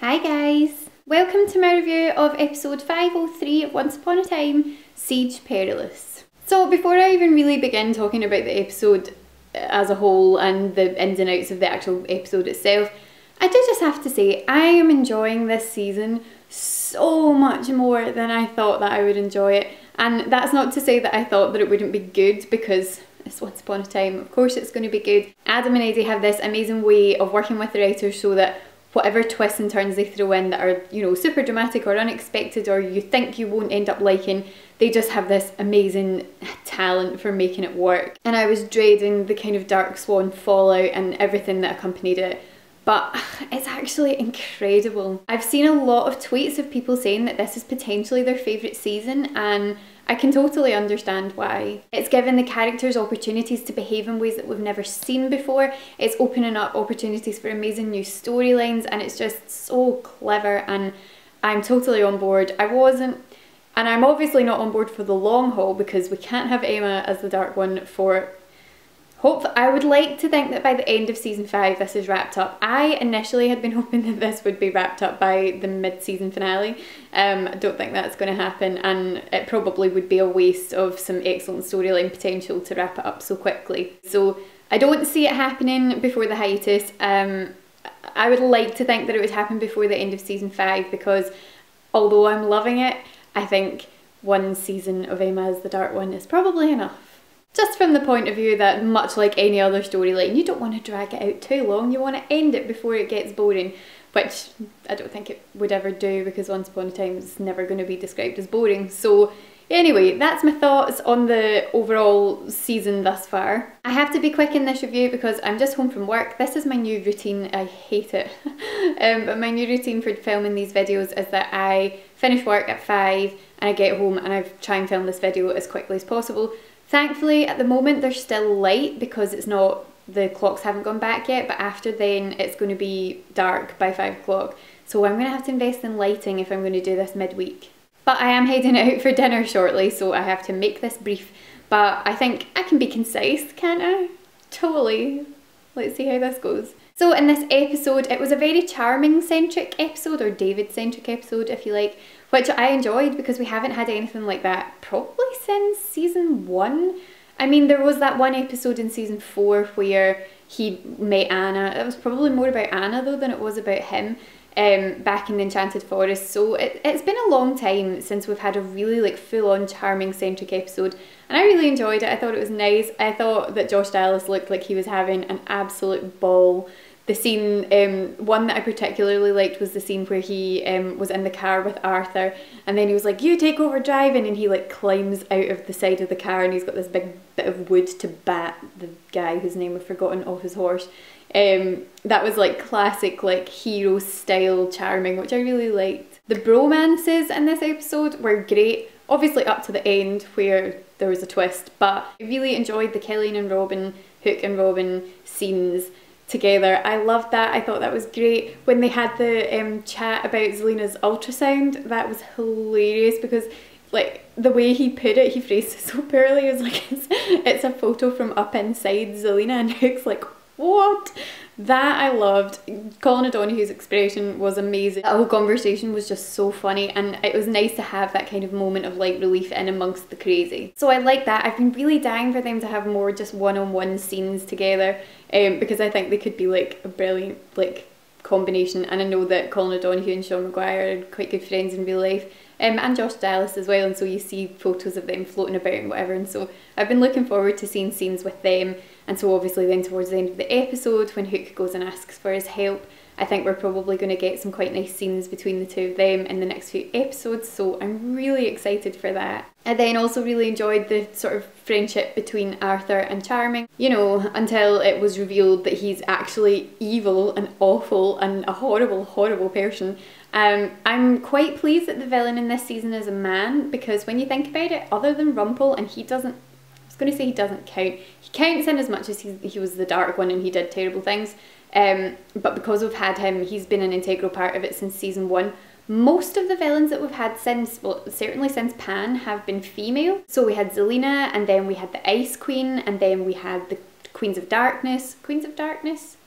Hi guys! Welcome to my review of episode 503 of Once Upon a Time, Siege Perilous. So before I even really begin talking about the episode as a whole and the ins and outs of the actual episode itself, I do just have to say I am enjoying this season so much more than I thought that I would enjoy it. And that's not to say that I thought that it wouldn't be good, because it's Once Upon a Time, of course it's going to be good. Adam and Eddie have this amazing way of working with the writers so that whatever twists and turns they throw in that are, you know, super dramatic or unexpected or you think you won't end up liking, they just have this amazing talent for making it work. And I was dreading the kind of Dark Swan fallout and everything that accompanied it, but it's actually incredible. I've seen a lot of tweets of people saying that this is potentially their favourite season, and I can totally understand why. It's given the characters opportunities to behave in ways that we've never seen before. It's opening up opportunities for amazing new storylines, and it's just so clever, and I'm totally on board. I wasn't, and I'm obviously not on board for the long haul because we can't have Emma as the Dark One for... I would like to think that by the end of season 5 this is wrapped up. I initially had been hoping that this would be wrapped up by the mid-season finale. I don't think that's going to happen, and it probably would be a waste of some excellent storyline potential to wrap it up so quickly. So I don't see it happening before the hiatus. I would like to think that it would happen before the end of season 5 because although I'm loving it, I think one season of Emma as the Dark One is probably enough. Just from the point of view that, much like any other storyline, you don't want to drag it out too long, you want to end it before it gets boring, which I don't think it would ever do because Once Upon a Time is never going to be described as boring. So anyway, that's my thoughts on the overall season thus far. I have to be quick in this review because I'm just home from work. This is my new routine, I hate it. But my new routine for filming these videos is that I finish work at 5 and I get home and I try and film this video as quickly as possible. Thankfully, at the moment, they're still light because it's not, the clocks haven't gone back yet, but after then it's going to be dark by 5 o'clock. So I'm going to have to invest in lighting if I'm going to do this midweek. But I am heading out for dinner shortly, so I have to make this brief. But I think I can be concise, can't I? Totally. Let's see how this goes. So in this episode, it was a very charming-centric episode, or David-centric episode if you like, which I enjoyed because we haven't had anything like that probably since season 1. I mean, there was that one episode in season 4 where he met Anna. It was probably more about Anna though than it was about him, back in the Enchanted Forest. So it's been a long time since we've had a really like full-on charming-centric episode, and I really enjoyed it. I thought it was nice. I thought that Josh Dallas looked like he was having an absolute ball. The scene, one that I particularly liked was the scene where he was in the car with Arthur, and then he was like, "You take over driving," and he like climbs out of the side of the car and he's got this big bit of wood to bat the guy whose name I've forgotten off his horse. That was like classic like hero style charming, which I really liked. The bromances in this episode were great, obviously up to the end where there was a twist, but I really enjoyed the Killian and Robin, Hook and Robin scenes together. I loved that. I thought that was great. When they had the chat about Zelina's ultrasound, that was hilarious because like the way he put it, he phrased it so poorly. It was like it's a photo from up inside Zelina, and Hook's like, what? That I loved. Colin O'Donoghue's expression was amazing. That whole conversation was just so funny, and it was nice to have that kind of moment of light relief in amongst the crazy. So I like that. I've been really dying for them to have more just one-on-one scenes together, because I think they could be like a brilliant like combination, and I know that Colin O'Donoghue and Sean Maguire are quite good friends in real life. And Josh Dallas as well, and so you see photos of them floating about and whatever, and so I've been looking forward to seeing scenes with them. And so obviously then towards the end of the episode when Hook goes and asks for his help, I think we're probably going to get some quite nice scenes between the two of them in the next few episodes, so I'm really excited for that. I then also really enjoyed the sort of friendship between Arthur and Charming, you know, until it was revealed that he's actually evil and awful and a horrible, horrible person. I'm quite pleased that the villain in this season is a man, because when you think about it, other than Rumpel, and he doesn't, I was going to say he doesn't count, he counts in as much as he was the Dark One and he did terrible things, but because we've had him, he's been an integral part of it since season 1. Most of the villains that we've had since, well, certainly since Pan, have been female. So we had Zelina, and then we had the Ice Queen, and then we had the Queens of Darkness. Queens of Darkness?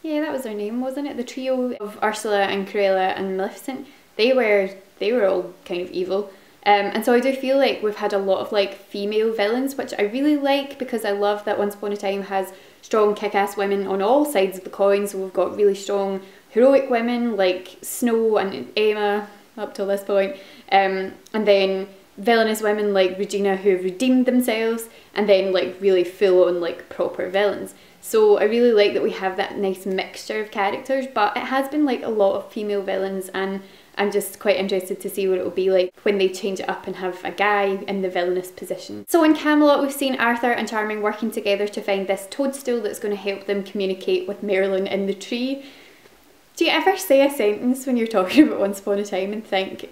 Yeah, that was their name, wasn't it? The trio of Ursula and Cruella and Maleficent. They were all kind of evil. And so I do feel like we've had a lot of like female villains, which I really like, because I love that Once Upon a Time has strong kick-ass women on all sides of the coin. So we've got really strong heroic women like Snow and Emma up till this point, and then villainous women like Regina who have redeemed themselves, and then like really full on like proper villains. So I really like that we have that nice mixture of characters, but it has been like a lot of female villains, and I'm just quite interested to see what it will be like when they change it up and have a guy in the villainous position. So in Camelot, we've seen Arthur and Charming working together to find this toadstool that's going to help them communicate with Merlin in the tree. Do you ever say a sentence when you're talking about Once Upon a Time and think,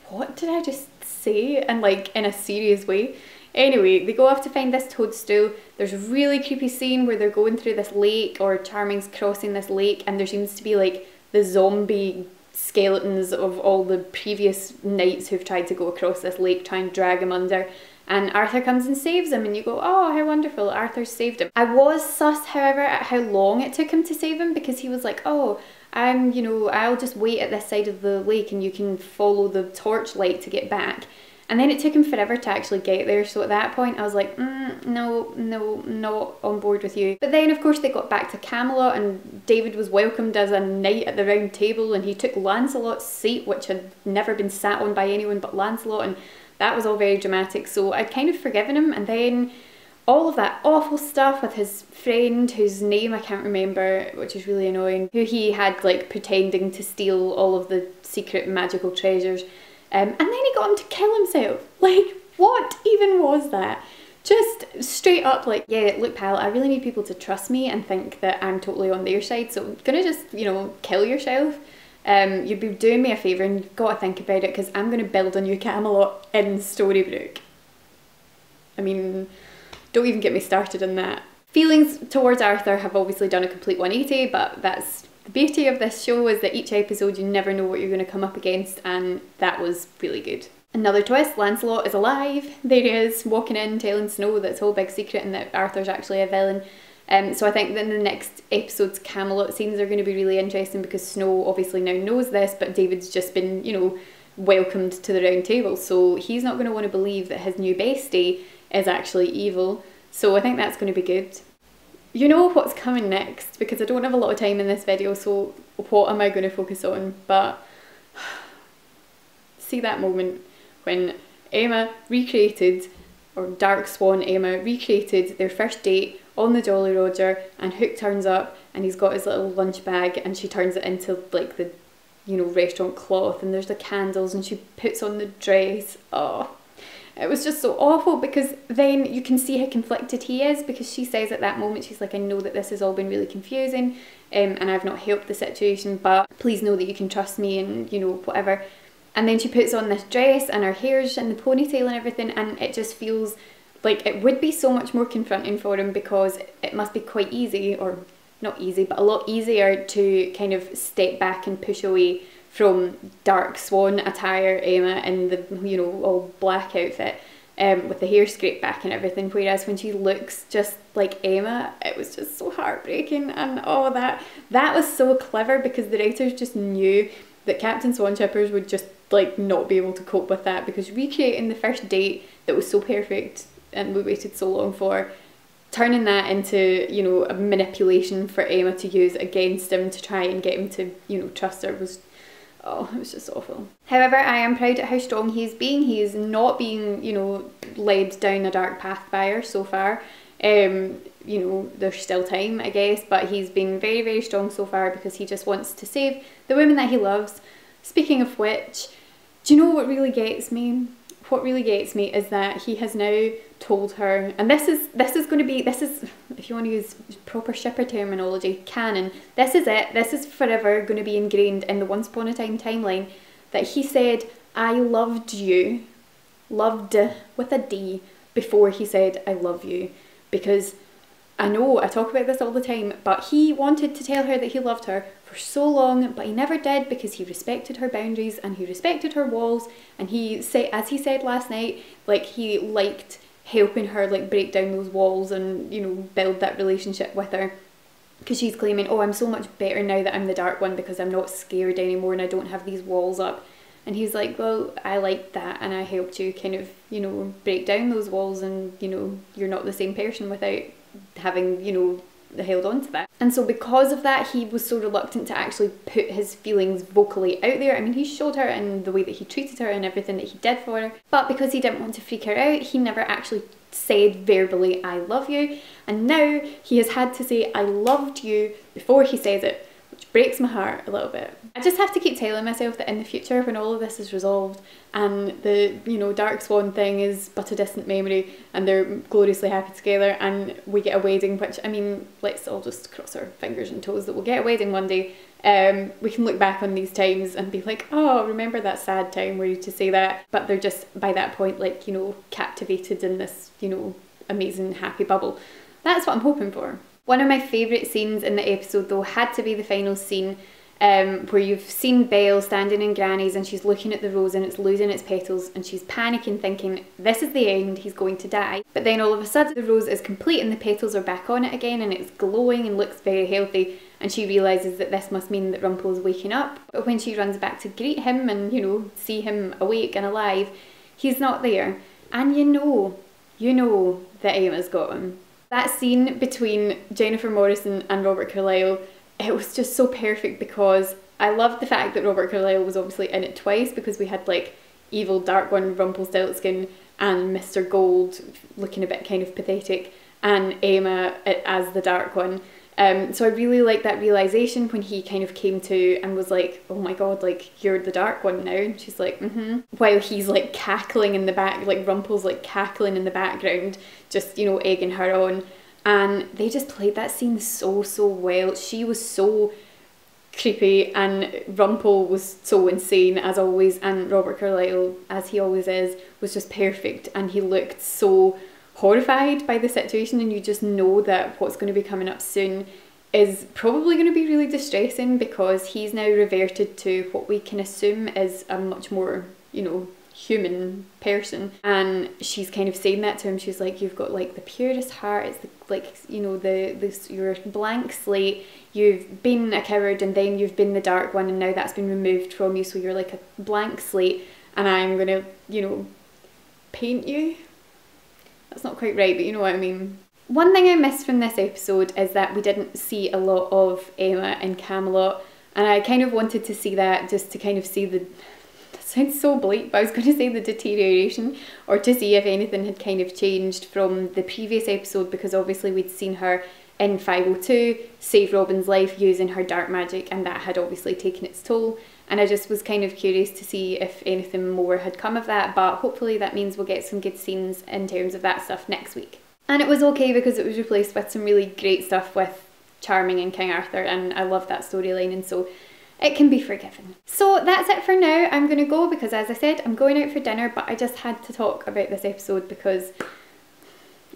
what did I just say? And like in a serious way? Anyway, they go off to find this toadstool. There's a really creepy scene where they're going through this lake, or Charming's crossing this lake, and there seems to be like the zombie skeletons of all the previous knights who've tried to go across this lake, try and drag him under. And Arthur comes and saves him, and you go, oh, how wonderful, Arthur's saved him. I was sus, however, at how long it took him to save him, because he was like, oh, you know, I'll just wait at this side of the lake and you can follow the torchlight to get back. And then it took him forever to actually get there, so at that point I was like, no, not on board with you. But then of course they got back to Camelot, and David was welcomed as a knight at the round table, and he took Lancelot's seat, which had never been sat on by anyone but Lancelot, and that was all very dramatic, so I'd kind of forgiven him. And then all of that awful stuff with his friend, whose name I can't remember, which is really annoying, who he had like pretending to steal all of the secret magical treasures. And then he got him to kill himself. Like, what even was that? Just straight up like, yeah, look pal, I really need people to trust me and think that I'm totally on their side, so I'm gonna just, you know, kill yourself. You'd be doing me a favour, and you've got to think about it, because I'm going to build a new Camelot in Storybrooke. I mean, don't even get me started on that. Feelings towards Arthur have obviously done a complete 180, but that's the beauty of this show, is that each episode you never know what you're going to come up against, and that was really good. Another twist, Lancelot is alive. There he is, walking in, telling Snow that it's a whole big secret and that Arthur's actually a villain. So I think that in the next episode's Camelot scenes are going to be really interesting, because Snow obviously now knows this, but David's just been, you know, welcomed to the round table, so he's not going to want to believe that his new bestie is actually evil. So I think that's going to be good. You know what's coming next, because I don't have a lot of time in this video, so what am I going to focus on? But see that moment when Emma recreated, or Dark Swan Emma recreated their first date on the Jolly Roger, and Hook turns up and he's got his little lunch bag, and she turns it into like the, you know, restaurant cloth, and there's the candles, and she puts on the dress. Oh, it was just so awful, because then you can see how conflicted he is, because she says at that moment, she's like, I know that this has all been really confusing, and I've not helped the situation, but please know that you can trust me, and you know, whatever. And then she puts on this dress, and her hair's in the ponytail and everything, and it just feels like it would be so much more confronting for him, because it must be quite easy, or not easy, but a lot easier to kind of step back and push away from Dark Swan attire Emma in the, you know, all black outfit, with the hair scraped back and everything, whereas when she looks just like Emma, it was just so heartbreaking. And oh, that was so clever, because the writers just knew that Captain Swanshippers would just like not be able to cope with that, because recreating the first date that was so perfect and we waited so long for, turning that into, you know, a manipulation for Emma to use against him to try and get him to, you know, trust her, was, oh, it was just awful. However, I am proud at how strong he's being. He is not being, you know, led down a dark path by her so far. You know, there's still time, I guess, but he's been very, very strong so far, because he just wants to save the women that he loves. Speaking of which, do you know what really gets me? What really gets me is that he has now told her, and this is going to be, this is, if you want to use proper shipper terminology, canon, this is it, this is forever going to be ingrained in the Once Upon a Time timeline, that he said, I loved you, loved with a D, before he said, I love you. Because I know I talk about this all the time, but he wanted to tell her that he loved her for so long, but he never did, because he respected her boundaries and he respected her walls, and he said, as he said last night, like he liked helping her like break down those walls and, you know, build that relationship with her. because she's claiming, oh, I'm so much better now that I'm the Dark One because I'm not scared anymore and I don't have these walls up. And he's like, well, I liked that and I helped you kind of, you know, break down those walls, and, you know, you're not the same person without having, you know, held on to that. And so because of that, he was so reluctant to actually put his feelings vocally out there. I mean, he showed her in the way that he treated her and everything that he did for her, but because he didn't want to freak her out, he never actually said verbally, I love you. And now he has had to say, I loved you before he says it, which breaks my heart a little bit. I just have to keep telling myself that in the future, when all of this is resolved and the, you know, Dark Swan thing is but a distant memory and they're gloriously happy together and we get a wedding, which, I mean, let's all just cross our fingers and toes that we'll get a wedding one day. We can look back on these times and be like, oh, remember that sad time where you to say that? But they're just, by that point, like, you know, captivated in this, you know, amazing happy bubble. That's what I'm hoping for. One of my favourite scenes in the episode, though, had to be the final scene where you've seen Belle standing in Granny's and she's looking at the rose and it's losing its petals and she's panicking, thinking, this is the end, he's going to die. But then all of a sudden the rose is complete and the petals are back on it again and it's glowing and looks very healthy, and she realises that this must mean that Rumpel is waking up. But when she runs back to greet him and, you know, see him awake and alive, he's not there. And you know that Emma's got him. That scene between Jennifer Morrison and Robert Carlyle, it was just so perfect because I loved the fact that Robert Carlyle was obviously in it twice, because we had like evil Dark One Rumpelstiltskin and Mr. Gold looking a bit kind of pathetic, and Emma as the Dark One. So I really liked that realisation when he kind of came to and was like, oh my god, like, you're the Dark One now. And she's like, while he's like cackling in the back, like Rumpel's like cackling in the background, just, you know, egging her on. And they just played that scene so well. She was so creepy and Rumpel was so insane as always, and Robert Carlyle, as he always is, was just perfect, and he looked so horrified by the situation, and you just know that what's going to be coming up soon is probably going to be really distressing, because he's now reverted to what we can assume is a much more, you know, human person. And she's kind of saying that to him. She's like, you've got like the purest heart, it's the, like, you know, you're a blank slate, you've been a coward and then you've been the Dark One and now that's been removed from you, so you're like a blank slate and I'm gonna, you know, paint you. That's not quite right, but you know what I mean. One thing I missed from this episode is that we didn't see a lot of Emma in Camelot, and I kind of wanted to see that just to kind of see the, that sounds so bleak, but I was going to say the deterioration, or to see if anything had kind of changed from the previous episode, because obviously we'd seen her in 502 save Robin's life using her dark magic, and that had obviously taken its toll. And I just was kind of curious to see if anything more had come of that, but hopefully that means we'll get some good scenes in terms of that stuff next week. And it was okay because it was replaced with some really great stuff with Charming and King Arthur, and I love that storyline, and so it can be forgiven. So that's it for now. I'm going to go because, as I said, I'm going out for dinner, but I just had to talk about this episode because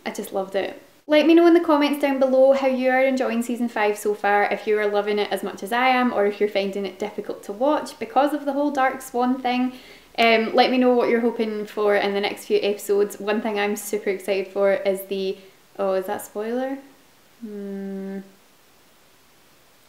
I just loved it. Let me know in the comments down below how you are enjoying season 5 so far, if you are loving it as much as I am, or if you're finding it difficult to watch because of the whole Dark Swan thing. Let me know what you're hoping for in the next few episodes. One thing I'm super excited for is the... Oh, is that spoiler?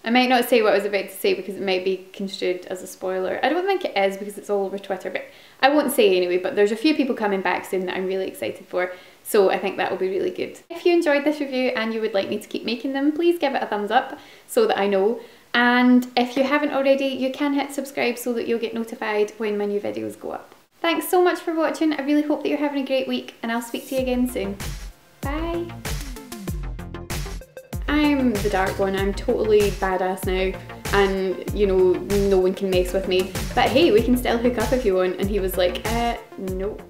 I might not say what I was about to say because it might be construed as a spoiler. I don't think it is because it's all over Twitter, but I won't say anyway. But there's a few people coming back soon that I'm really excited for, so I think that will be really good. If you enjoyed this review and you would like me to keep making them, please give it a thumbs up so that I know. And if you haven't already, you can hit subscribe so that you'll get notified when my new videos go up. Thanks so much for watching. I really hope that you're having a great week, and I'll speak to you again soon. Bye! I'm the Dark One, I'm totally badass now, and you know, no one can mess with me. But hey, we can still hook up if you want. And he was like, nope.